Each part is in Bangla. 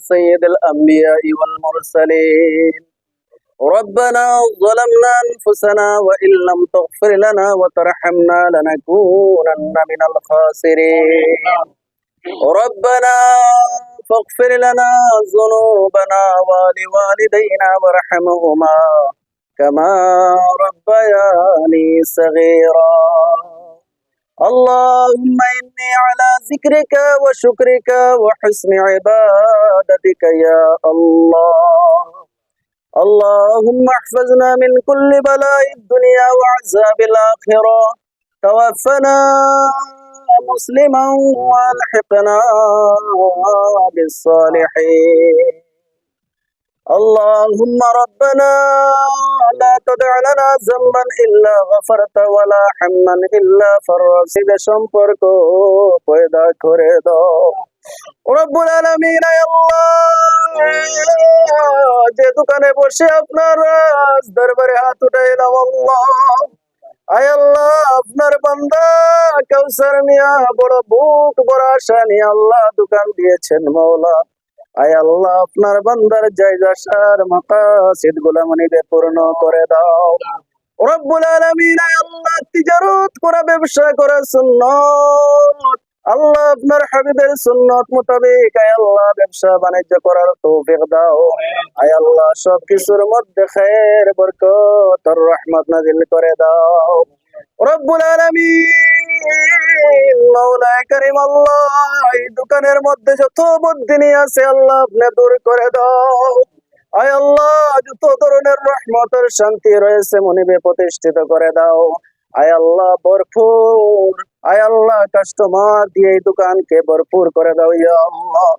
سيد الأنبياء والمرسلين ربنا ظلمنا أنفسنا وإن لم تغفر لنا وترحمنا لنكونن من الخاسرين ربنا فاغفر لنا ذنوبنا ولوالدينا وارحمهما كما ربياني صغيرا اللهم إني على ذكرك وشكرك وحسن عبادتك يا الله اللهم احفظنا من كل بلاء الدنيا وعذاب الآخرة توفنا مسلما والحقنا بالصالحين اللهم ربنا لا تدع لنا ذنبا إلا غفرت ولا حما إلا فرجت সম্পর্ক পয়দা করে দাও রব্বুল আলামিন আল্লাহ যে দোকানে বসে আপনার দরবারে হাত উঠাইলাম আল্লাহ আয় আল্লাহ আপনার বান্দা কাউসার মিয়া বড় বুক বড় আশা নিয়ে আল্লাহ দোকান দিয়েছেন মাওলা আয় আল্লাহ আপনার বান্দার জায়গার মাকাসিদ গুলা মনিবে পূর্ণ করে দাও রব্বুল আলামিন আয় আল্লাহ তিজারত করা ব্যবসা করা সুন্নাত আল্লাহ আপনার হাবিবের সুন্নাত মোতাবেক আয় আল্লাহ ব্যবসা বাণিজ্য করার তৌফিক দাও আয় আল্লাহ সব কিছুর মধ্যে খায়ের বরকত আর রহমত নাজিল করে দাও রব্বুল আলামিন মাওলা কারীম আল্লাহ এই দোকানের মধ্যে যত বদদিনী আছে আল্লাহ আপনি দূর করে দাও আয় আল্লাহ যত ধরনের রহমতের শান্তি রয়েছে মনিবে প্রতিষ্ঠিত করে দাও আয় আল্লাহ ভরপুর আয় আল্লাহ কাস্টমার দিয়ে এই দোকানকে ভরপুর করে দাও ইয়া আল্লাহ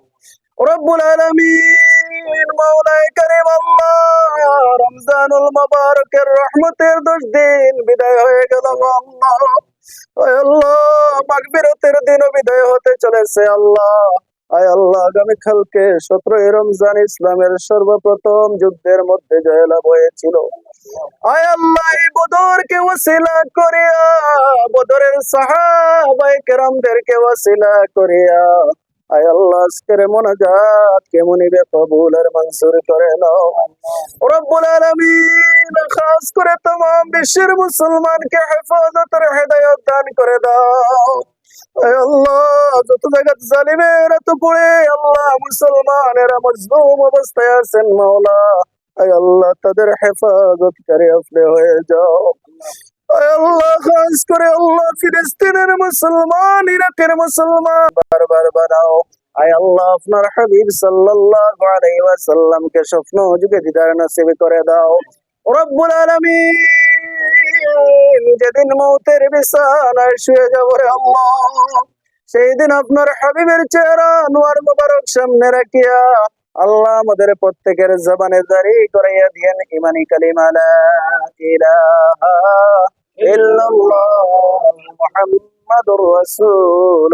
রব্বুল আলামিন মাওলা কারীম আল্লাহ রমজানুল মুবারকের রহমতের 10 দিন বিদায় হয়ে গেল আল্লাহ আয় আল্লাহ মাগফিরাতের দিনও বিদায় হতে চলেছে আল্লাহ আয় আল্লাহ আগামী কালকে 17 রমজান ইসলামের সর্বপ্রথম যুদ্ধের মধ্যে জয়লাভ হয়েছিল আয় আল্লাহ এই বদরকে ওসিলা করিয়া বদরের সাহাবায়ে কেরামদেরকে ওসিলা করিয়া আয় আল্লাহ আজকের মোনাজাত কে মনিবে কবুল আর মঞ্জুর করে নাও রব্বুল আলামিন খাস করে तमाम বিশ্বের মুসলমানকে হেফাজত আর হেদায়েত দান করে দাও আয় আল্লাহ যত জায়গা জালিমেরা তো পড়ে আল্লাহ মুসলমানেরা মজলুম অবস্থায় আছেন মাওলা আয় আল্লাহ তাদের হেফাজত করে আপনি হয়ে যাও আয় আল্লাহ খাস করে আল্লাহ ফিলিস্তিনের মুসলমান ইরাকের মুসলমান বারবার বানাও আয় আল্লাহ আপনার হাবিব সাল্লাল্লাহু আলাইহি ওয়াসাল্লামকে স্বপ্ন যুগে দিদার নসিব করে দাও রব্বুল আলামিন যেদিন মওতের বিছানায় শুয়ে যাব রে আল্লাহ সেই দিন আপনার হাবিবের চেহারা আনোয়ার মুবারক সামনে রাখিয়া আল্লাহ আমাদের প্রত্যেকের জবানে জারি করাইয়া দিয়েন ঈমানি কালিমা লা ইলাহা ইল্লাল্লাহ মুহাম্মাদুর রাসূল